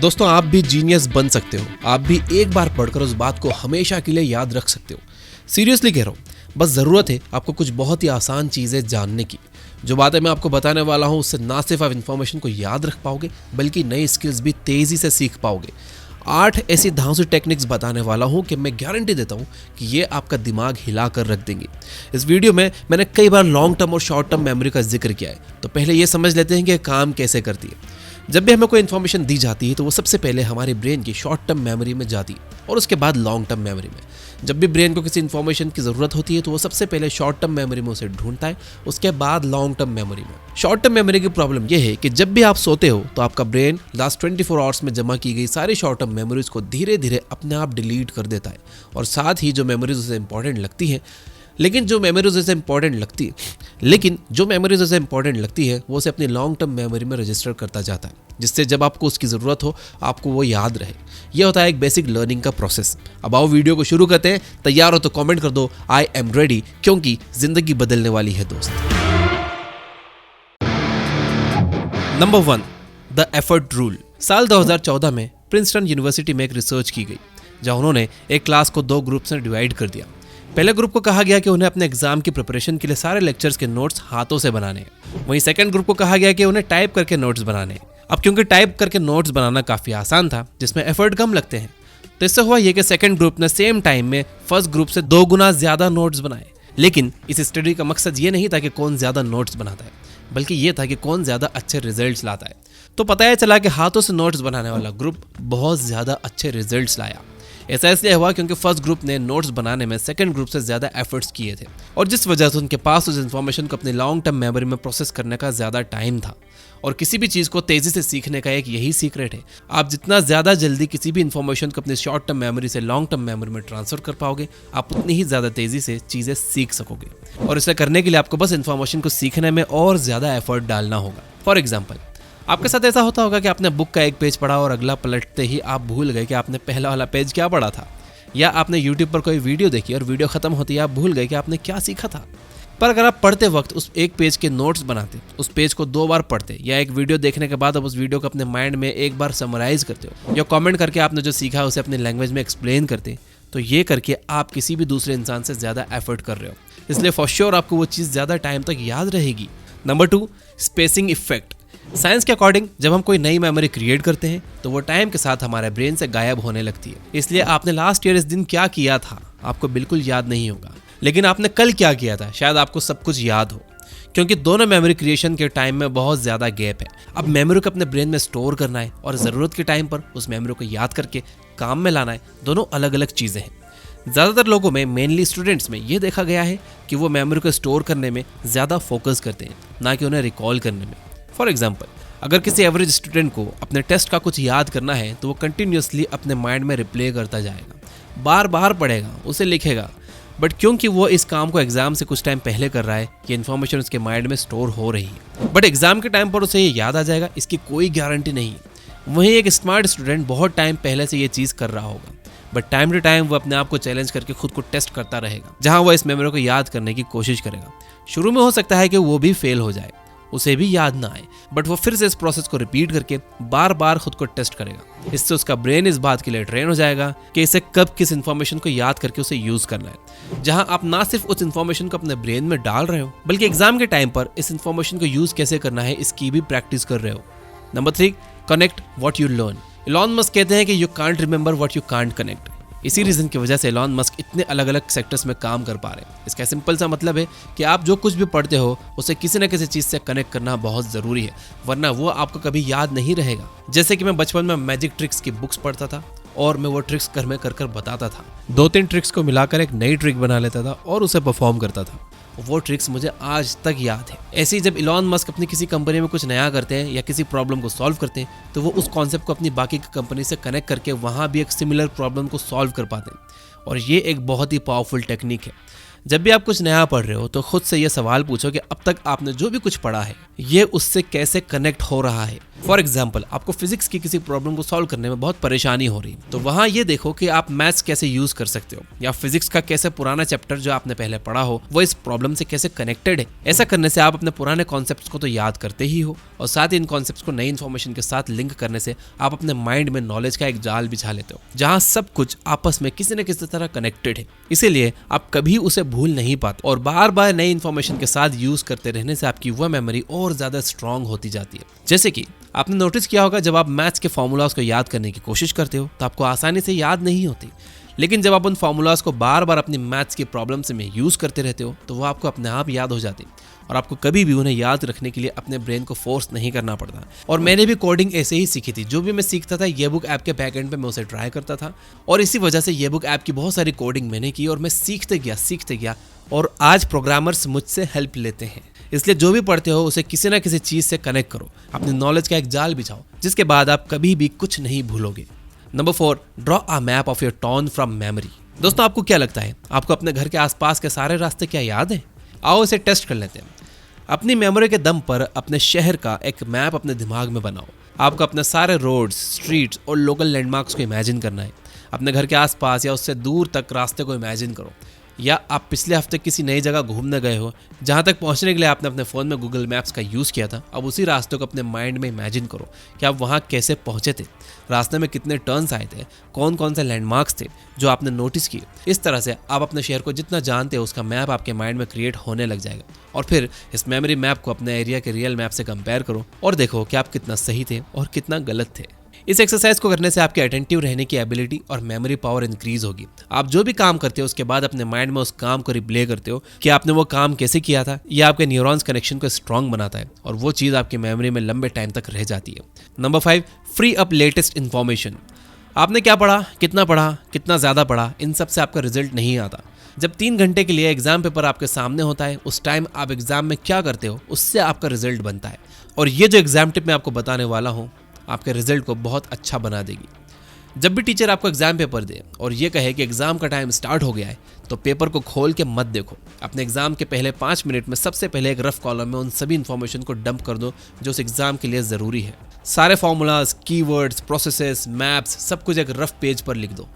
दोस्तों, आप भी जीनियस बन सकते हो। आप भी एक बार पढ़कर उस बात को हमेशा के लिए याद रख सकते हो। सीरियसली कह रहा हूँ, बस ज़रूरत है आपको कुछ बहुत ही आसान चीज़ें जानने की। जो बातें मैं आपको बताने वाला हूँ, उससे ना सिर्फ आप इन्फॉर्मेशन को याद रख पाओगे, बल्कि नई स्किल्स भी तेज़ी से सीख पाओगे। 8 ऐसी धांसू टेक्निक्स बताने वाला हूँ कि मैं गारंटी देता हूँ कि ये आपका दिमाग हिला कर रख देंगे। इस वीडियो में मैंने कई बार लॉन्ग टर्म और शॉर्ट टर्म मेमोरी का जिक्र किया है, तो पहले ये समझ लेते हैं कि काम कैसे करती है। जब भी हमें कोई इन्फॉर्मेशन दी जाती है तो वो सबसे पहले हमारे ब्रेन की शॉर्ट टर्म मेमोरी में जाती है और उसके बाद लॉन्ग टर्म मेमोरी में। जब भी ब्रेन को किसी इन्फॉर्मेशन की ज़रूरत होती है तो वो सबसे पहले शॉर्ट टर्म मेमोरी में उसे ढूंढता है, उसके बाद लॉन्ग टर्म मेमोरी में। शॉर्ट टर्म मेमोरी की प्रॉब्लम यह है कि जब भी आप सोते हो तो आपका ब्रेन लास्ट 24 आवर्स में जमा की गई सारी शॉर्ट टर्म मेमोरीज को धीरे धीरे अपने आप डिलीट कर देता है, और साथ ही जो मेमोरीज उसे इंपॉर्टेंट लगती हैं जो मेमोरीज उसे इंपॉर्टेंट लगती है वो उसे अपनी लॉन्ग टर्म मेमोरी में रजिस्टर करता जाता है, जिससे जब आपको उसकी ज़रूरत हो आपको वो याद रहे। यह होता है एक बेसिक लर्निंग का प्रोसेस। अब आओ वीडियो को शुरू करते हैं। तैयार हो तो कमेंट कर दो आई एम रेडी, क्योंकि जिंदगी बदलने वाली है दोस्त। Number 1, the effort rule. साल 2014 में प्रिंसटन यूनिवर्सिटी में एक रिसर्च की गई, जहां उन्होंने एक क्लास को 2 ग्रुप्स में डिवाइड कर दिया। पहले ग्रुप को कहा गया कि उन्हें अपने एग्जाम की प्रिपरेशन के लिए सारे लेक्चर्स के नोट्स हाथों से बनाने हैं। वहीं सेकंड ग्रुप को कहा गया कि उन्हें टाइप करके नोट्स बनाने हैं। अब क्योंकि टाइप करके नोट्स बनाना काफ़ी आसान था, जिसमें एफर्ट कम लगते हैं, तो इससे हुआ ये कि सेकंड ग्रुप ने सेम टाइम में फर्स्ट ग्रुप से 2 गुना ज़्यादा नोट्स बनाए। लेकिन इस स्टडी का मकसद ये नहीं था कि कौन ज़्यादा नोट्स बनाता है, बल्कि ये था कि कौन ज़्यादा अच्छे रिजल्ट्स लाता है। तो पता है चला कि हाथों से नोट्स बनाने वाला ग्रुप बहुत ज़्यादा अच्छे रिजल्ट्स लाया। ऐसा इसलिए हुआ क्योंकि फर्स्ट ग्रुप ने नोट्स बनाने में सेकंड ग्रुप से ज़्यादा एफर्ट्स किए थे, और जिस वजह से उनके पास उस इन्फॉर्मेशन को अपने लॉन्ग टर्म मेमोरी में प्रोसेस करने का ज़्यादा टाइम था। और किसी भी चीज़ को तेज़ी से सीखने का एक यही सीक्रेट है, आप जितना ज़्यादा जल्दी किसी भी इन्फॉर्मेशन को अपने शॉर्ट टर्म मेमोरी से लॉन्ग टर्म मेमोरी में ट्रांसफर कर पाओगे, आप उतनी ही ज़्यादा तेज़ी से चीज़ें सीख सकोगे। और इसे करने के लिए आपको बस इन्फॉर्मेशन को सीखने में और ज़्यादा एफर्ट डालना होगा। फॉर एग्जाम्पल, आपके साथ ऐसा होता होगा कि आपने बुक का एक पेज पढ़ा और अगला पलटते ही आप भूल गए कि आपने पहला वाला पेज क्या पढ़ा था, या आपने YouTube पर कोई वीडियो देखी और वीडियो खत्म होती है आप भूल गए कि आपने क्या सीखा था। पर अगर आप पढ़ते वक्त उस एक पेज के नोट्स बनाते, उस पेज को 2 बार पढ़ते, या एक वीडियो देखने के बाद आप उस वीडियो को अपने माइंड में एक बार समराइज करते हो, या कमेंट करके आपने जो सीखा उसे अपनी लैंग्वेज में एक्सप्लेन करते, तो ये करके आप किसी भी दूसरे इंसान से ज़्यादा एफर्ट कर रहे हो। इसलिए फॉर श्योर आपको वो चीज़ ज़्यादा टाइम तक याद रहेगी। Number 2, spacing effect. साइंस के अकॉर्डिंग जब हम कोई नई मेमोरी क्रिएट करते हैं तो वो टाइम के साथ हमारे ब्रेन से गायब होने लगती है। इसलिए आपने लास्ट ईयर इस दिन क्या किया था आपको बिल्कुल याद नहीं होगा, लेकिन आपने कल क्या किया था शायद आपको सब कुछ याद हो, क्योंकि दोनों मेमोरी क्रिएशन के टाइम में बहुत ज़्यादा गैप है। अब मेमोरी को अपने ब्रेन में स्टोर करना है और ज़रूरत के टाइम पर उस मेमोरी को याद करके काम में लाना है, दोनों अलग अलग चीज़ें हैं। ज़्यादातर लोगों में, मेनली स्टूडेंट्स में, ये देखा गया है कि वो मेमोरी को स्टोर करने में ज़्यादा फोकस करते हैं, ना कि उन्हें रिकॉल करने में। फॉर एग्जाम्पल, अगर किसी एवरेज स्टूडेंट को अपने टेस्ट का कुछ याद करना है तो वो कंटिन्यूसली अपने माइंड में रिप्ले करता जाएगा, बार बार पढ़ेगा, उसे लिखेगा। बट क्योंकि वो इस काम को एग्जाम से कुछ टाइम पहले कर रहा है, ये इन्फॉर्मेशन उसके माइंड में स्टोर हो रही है, बट एग्जाम के टाइम पर उसे ये याद आ जाएगा, इसकी कोई गारंटी नहीं। वहीं एक स्मार्ट स्टूडेंट बहुत टाइम पहले से ये चीज़ कर रहा होगा, बट टाइम टू टाइम वो अपने आप को चैलेंज करके खुद को टेस्ट करता रहेगा, जहां वो इस मेमोरी को याद करने की कोशिश करेगा। शुरू में हो सकता है कि वो भी फेल हो जाए, उसे भी याद ना आए, बट वो फिर से इस प्रोसेस को रिपीट करके बार बार खुद को टेस्ट करेगा। इससे उसका ब्रेन इस बात के लिए ट्रेन हो जाएगा कि इसे कब किस इन्फॉर्मेशन को याद करके उसे यूज करना है। जहां आप ना सिर्फ उस इन्फॉर्मेशन को अपने ब्रेन में डाल रहे हो, बल्कि एग्जाम के टाइम पर इस इन्फॉर्मेशन को यूज कैसे करना है इसकी भी प्रैक्टिस कर रहे हो। Number 3, connect what you learn. Elon Musk कहते हैं कि you can't remember what you can't connect. इसी रीजन की वजह से एलन मस्क इतने अलग अलग सेक्टर्स में काम कर पा रहे हैं। इसका सिंपल सा मतलब है कि आप जो कुछ भी पढ़ते हो उसे किसी न किसी चीज़ से कनेक्ट करना बहुत ज़रूरी है, वरना वो आपको कभी याद नहीं रहेगा। जैसे कि मैं बचपन में मैजिक ट्रिक्स की बुक्स पढ़ता था और मैं वो ट्रिक्स घर में कर बताता था, 2-3 ट्रिक्स को मिलाकर एक नई ट्रिक बना लेता था और उसे परफॉर्म करता था। वो ट्रिक्स मुझे आज तक याद है। ऐसे ही जब एलन मस्क अपनी किसी कंपनी में कुछ नया करते हैं या किसी प्रॉब्लम को सॉल्व करते हैं, तो वो उस कॉन्सेप्ट को अपनी बाकी की कंपनी से कनेक्ट करके वहाँ भी एक सिमिलर प्रॉब्लम को सॉल्व कर पाते हैं। और ये एक बहुत ही पावरफुल टेक्निक है। जब भी आप कुछ नया पढ़ रहे हो तो खुद से ये सवाल पूछो कि अब तक आपने जो भी कुछ पढ़ा है ये उससे कैसे कनेक्ट हो रहा है। फॉर एग्जाम्पल, आपको फिजिक्स की किसी प्रॉब्लम को सॉल्व करने में बहुत परेशानी हो रही है, तो वहां ये देखो कि आप मैथ्स कैसे यूज कर सकते हो, या फिजिक्स का कैसे पुराना चैप्टर जो आपने पहले पढ़ा हो वो इस प्रॉब्लम से कैसे कनेक्टेड है। ऐसा करने से आप अपने पुराने कॉन्सेप्ट्स को तो याद करते ही हो, और साथ ही इन कॉन्सेप्ट्स को नई इन्फॉर्मेशन के साथ लिंक करने से आप अपने माइंड में नॉलेज का एक जाल बिछा लेते हो, जहां सब कुछ आपस में किसी न किसी तरह कनेक्टेड है। इसीलिए आप कभी उसे भूल नहीं पाते, और बार बार नई इन्फॉर्मेशन के साथ यूज करते रहने से आपकी वह मेमोरी और ज्यादा स्ट्रांग होती जाती है। जैसे कि आपने नोटिस किया होगा, जब आप मैथ्स के फॉर्मूलाज को याद करने की कोशिश करते हो तो आपको आसानी से याद नहीं होती, लेकिन जब आप उन फॉर्मूलाज को बार बार अपनी मैथ्स की प्रॉब्लम्स में यूज करते रहते हो तो वो आपको अपने आप याद हो जाती, और आपको कभी भी उन्हें याद रखने के लिए अपने ब्रेन को फोर्स नहीं करना पड़ता। और मैंने भी कोडिंग ऐसे ही सीखी थी। जो भी मैं सीखता था ये बुक ऐप के बैक एंड पे मैं उसे ट्राई करता था, और इसी वजह से ये बुक ऐप की बहुत सारी कोडिंग मैंने की, और मैं सीखते गया, और आज प्रोग्रामर्स मुझसे हेल्प लेते हैं। इसलिए जो भी पढ़ते हो उसे किसी ना किसी चीज से कनेक्ट करो, अपनी नॉलेज का एक जाल बिछाओ, जिसके बाद आप कभी भी कुछ नहीं भूलोगे। Number 4, draw a map of your town from memory. दोस्तों, आपको क्या लगता है, आपको अपने घर के आसपास के सारे रास्ते क्या याद हैं? आओ इसे टेस्ट कर लेते हैं। अपनी मेमोरी के दम पर अपने शहर का एक मैप अपने दिमाग में बनाओ। आपको अपने सारे रोड्स, स्ट्रीट्स और लोकल लैंडमार्क्स को इमेजिन करना है। अपने घर के आसपास या उससे दूर तक रास्ते को इमेजिन करो, या आप पिछले हफ्ते किसी नई जगह घूमने गए हो, जहां तक पहुंचने के लिए आपने अपने फ़ोन में गूगल मैप्स का यूज़ किया था। अब उसी रास्ते को अपने माइंड में इमेजिन करो कि आप वहां कैसे पहुंचे थे, रास्ते में कितने टर्न्स आए थे, कौन कौन से लैंडमार्क्स थे जो आपने नोटिस किए। इस तरह से आप अपने शहर को जितना जानते हो उसका मैप आपके माइंड में क्रिएट होने लग जाएगा, और फिर इस मेमोरी मैप को अपने एरिया के रियल मैप से कंपेयर करो और देखो कि आप कितना सही थे और कितना गलत थे। इस एक्सरसाइज को करने से आपके अटेंटिव रहने की एबिलिटी और मेमोरी पावर इंक्रीज होगी। आप जो भी काम करते हो उसके बाद अपने माइंड में उस काम को रिप्ले करते हो कि आपने वो काम कैसे किया था। यह आपके न्यूरॉन्स कनेक्शन को स्ट्रांग बनाता है, और वो चीज़ आपकी मेमोरी में लंबे टाइम तक रह जाती है। Number 5, free up latest information. आपने क्या पढ़ा, कितना ज़्यादा पढ़ा, इन सब से आपका रिजल्ट नहीं आता। जब 3 घंटे के लिए एग्जाम पेपर आपके सामने होता है, उस टाइम आप एग्जाम में क्या करते हो उससे आपका रिजल्ट बनता है। और ये जो एग्जाम टिप मैं आपको बताने वाला हूँ आपके रिजल्ट को बहुत अच्छा बना देगी। जब भी टीचर आपको एग्जाम पेपर दे और ये कहे कि एग्जाम का टाइम स्टार्ट हो गया है, तो पेपर को खोल के मत देखो। अपने एग्जाम के पहले 5 मिनट में सबसे पहले एक रफ कॉलम में उन सभी इंफॉर्मेशन को डंप कर दो जो उस एग्जाम के लिए ज़रूरी है। सारे फॉर्मूलाज, कीवर्ड्स, प्रोसेसेस, मैप्स, सब कुछ एक रफ पेज पर लिख दो,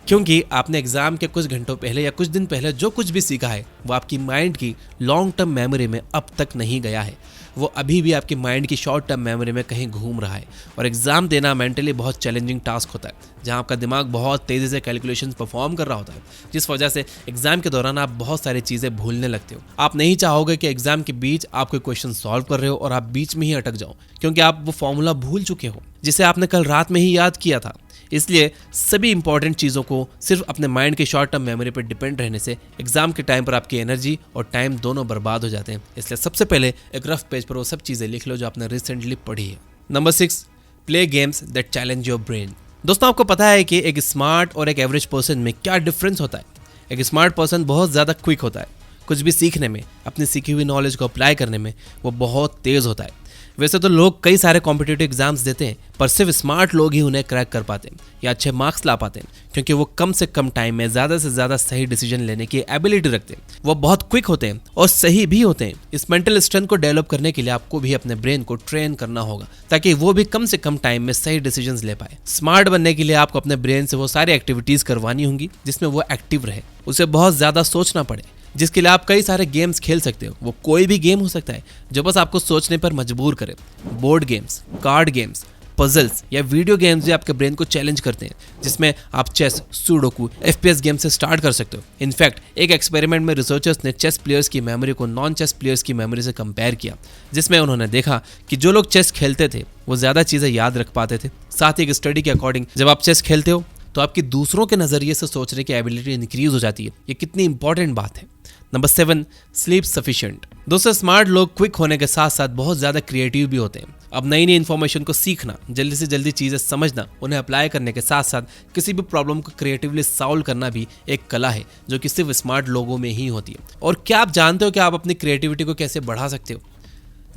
क्योंकि आपने एग्जाम के कुछ घंटों पहले या कुछ दिन पहले जो कुछ भी सीखा है वो आपकी माइंड की लॉन्ग टर्म मेमोरी में अब तक नहीं गया है। वो अभी भी आपकी माइंड की शॉर्ट टर्म मेमोरी में कहीं घूम रहा है। और एग्जाम देना मेंटली बहुत चैलेंजिंग टास्क होता है, जहां आपका दिमाग बहुत तेज़ी से कैलकुलेशंस परफॉर्म कर रहा होता है, जिस वजह से एग्जाम के दौरान आप बहुत सारी चीज़ें भूलने लगते हो। आप नहीं चाहोगे कि एग्जाम के बीच आप कोई क्वेश्चन सॉल्व कर रहे हो और आप बीच में ही अटक जाओ, क्योंकि आप वो फॉर्मूला भूल चुके हो जिसे आपने कल रात में ही याद किया था। इसलिए सभी इंपॉर्टेंट चीज़ों को सिर्फ अपने माइंड की शॉर्ट टर्म मेमोरी पर डिपेंड रहने से एग्जाम के टाइम पर आपकी एनर्जी और टाइम दोनों बर्बाद हो जाते हैं। इसलिए सबसे पहले एक रफ पेज पर वो सब चीज़ें लिख लो जो आपने रिसेंटली पढ़ी है। Number 6, play games that challenge your brain. दोस्तों, आपको पता है कि एक स्मार्ट और एक एवरेज पर्सन में क्या डिफरेंस होता है? एक स्मार्ट पर्सन बहुत ज़्यादा क्विक होता है, कुछ भी सीखने में, अपनी सीखी हुई नॉलेज को अप्लाई करने में वो बहुत तेज़ होता है। वैसे तो लोग कई सारे कॉम्पिटिटिव एग्जाम्स देते हैं, पर सिर्फ स्मार्ट लोग ही उन्हें क्रैक कर पाते हैं या अच्छे मार्क्स ला पाते हैं, क्योंकि वो कम से कम टाइम में ज़्यादा से ज़्यादा सही डिसीजन लेने की एबिलिटी रखते हैं। वो बहुत क्विक होते हैं और सही भी होते हैं। इस मेंटल स्ट्रेंथ को डेवलप करने के लिए आपको भी अपने ब्रेन को ट्रेन करना होगा, ताकि वो भी कम से कम टाइम में सही डिसीजन ले पाए। स्मार्ट बनने के लिए आपको अपने ब्रेन से वो सारी एक्टिविटीज़ करवानी होंगी जिसमें वो एक्टिव रहे, उसे बहुत ज़्यादा सोचना पड़े, जिसके लिए आप कई सारे गेम्स खेल सकते हो। वो कोई भी गेम हो सकता है जो बस आपको सोचने पर मजबूर करे। Board games, card games, puzzles या वीडियो गेम्स भी आपके ब्रेन को चैलेंज करते हैं, जिसमें आप चेस, सुडोकू, FPS गेम से स्टार्ट कर सकते हो। इनफैक्ट एक एक्सपेरिमेंट में रिसर्चर्स ने चेस प्लेयर्स की मेमोरी को नॉन चेस प्लेयर्स की मेमोरी से कंपेयर किया, जिसमें उन्होंने देखा कि जो लोग चेस खेलते थे वो ज़्यादा चीज़ें याद रख पाते थे। साथ ही एक स्टडी के अकॉर्डिंग जब आप चेस खेलते हो तो आपकी दूसरों के नज़रिए से सोचने की एबिलिटी इंक्रीज हो जाती है। ये कितनी इंपॉर्टेंट बात है। Number 7, sleep sufficient. दोस्तों, स्मार्ट लोग क्विक होने के साथ साथ बहुत ज़्यादा क्रिएटिव भी होते हैं। अब नई नई इन्फॉर्मेशन को सीखना, जल्दी से जल्दी चीज़ें समझना, उन्हें अप्लाई करने के साथ साथ किसी भी प्रॉब्लम को क्रिएटिवली सॉल्व करना भी एक कला है जो कि सिर्फ स्मार्ट लोगों में ही होती है। और क्या आप जानते हो कि आप अपनी क्रिएटिविटी को कैसे बढ़ा सकते हो?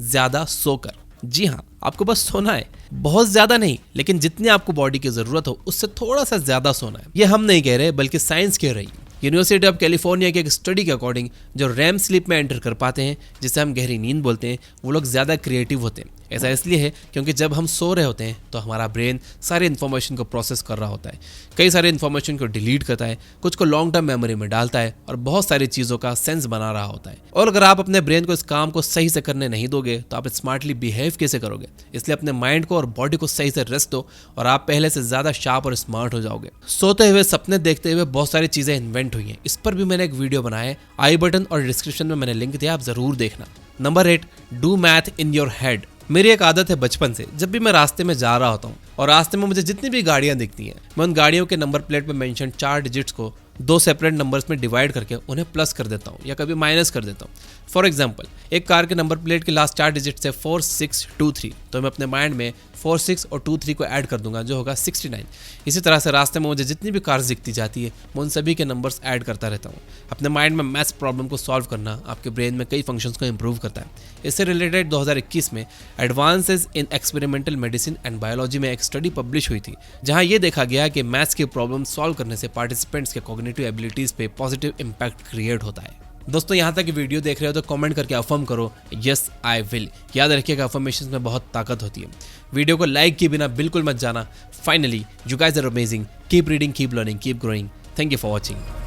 ज़्यादा सोकर। जी हाँ, आपको बस सोना है, बहुत ज़्यादा नहीं, लेकिन जितनी आपको बॉडी की ज़रूरत हो उससे थोड़ा सा ज़्यादा सोना है। ये हम नहीं कह रहे बल्कि साइंस कह रही है। यूनिवर्सिटी ऑफ कैलिफोर्निया के एक स्टडी के अकॉर्डिंग जो रैम स्लीप में एंटर कर पाते हैं, जिसे हम गहरी नींद बोलते हैं, वो लोग ज़्यादा क्रिएटिव होते हैं। ऐसा इसलिए है क्योंकि जब हम सो रहे होते हैं तो हमारा ब्रेन सारी इन्फॉर्मेशन को प्रोसेस कर रहा होता है, कई सारे इन्फॉर्मेशन को डिलीट करता है, कुछ को लॉन्ग टर्म मेमोरी में डालता है और बहुत सारी चीज़ों का सेंस बना रहा होता है। और अगर आप अपने ब्रेन को इस काम को सही से करने नहीं दोगे तो आप स्मार्टली बिहेव कैसे करोगे? इसलिए अपने माइंड को और बॉडी को सही से रेस्ट दो और आप पहले से ज़्यादा शार्प और स्मार्ट हो जाओगे। सोते हुए सपने देखते हुए बहुत सारी चीज़ें इन्वेंट हुई हैं, इस पर भी मैंने एक वीडियो बनाया है, आई बटन और डिस्क्रिप्शन में मैंने लिंक दिया, आप ज़रूर देखना। Number 8, do math in your head. मेरी एक आदत है बचपन से, जब भी मैं रास्ते में जा रहा होता हूँ और रास्ते में मुझे जितनी भी गाड़ियाँ दिखती हैं, मैं उन गाड़ियों के नंबर प्लेट में मेंशन 4 डिजिट्स को 2 सेपरेट नंबर्स में डिवाइड करके उन्हें प्लस कर देता हूँ या कभी माइनस कर देता हूँ। फॉर एग्जाम्पल, एक कार के नंबर प्लेट के लास्ट 4 डिजिट्स है 4623, तो मैं अपने माइंड में 46 और 23 को ऐड कर दूंगा जो होगा 69। इसी तरह से रास्ते में मुझे जितनी भी कार्स दिखती जाती है मैं उन सभी के नंबर्स ऐड करता रहता हूँ। अपने माइंड में मैथ्स प्रॉब्लम को सॉल्व करना आपके ब्रेन में कई फंक्शंस को इंप्रूव करता है। इससे रिलेटेड 2021 में advances in experimental medicine and biology में एक स्टडी पब्लिश हुई थी, जहाँ ये देखा गया कि मैथ्स की प्रॉब्लम सॉल्व करने से पार्टिसिपेंट्स के कॉग्निटिव एबिलिटीज पे पॉजिटिव इंपैक्ट क्रिएट होता है। दोस्तों, यहाँ तक वीडियो देख रहे हो तो कमेंट करके अफर्म करो यस आई विल। याद रखिएगा अफर्मेशंस में बहुत ताकत होती है। वीडियो को लाइक किए बिना बिल्कुल मत जाना। Finally, you guys are amazing. Keep reading, keep learning, keep growing. Thank you for watching.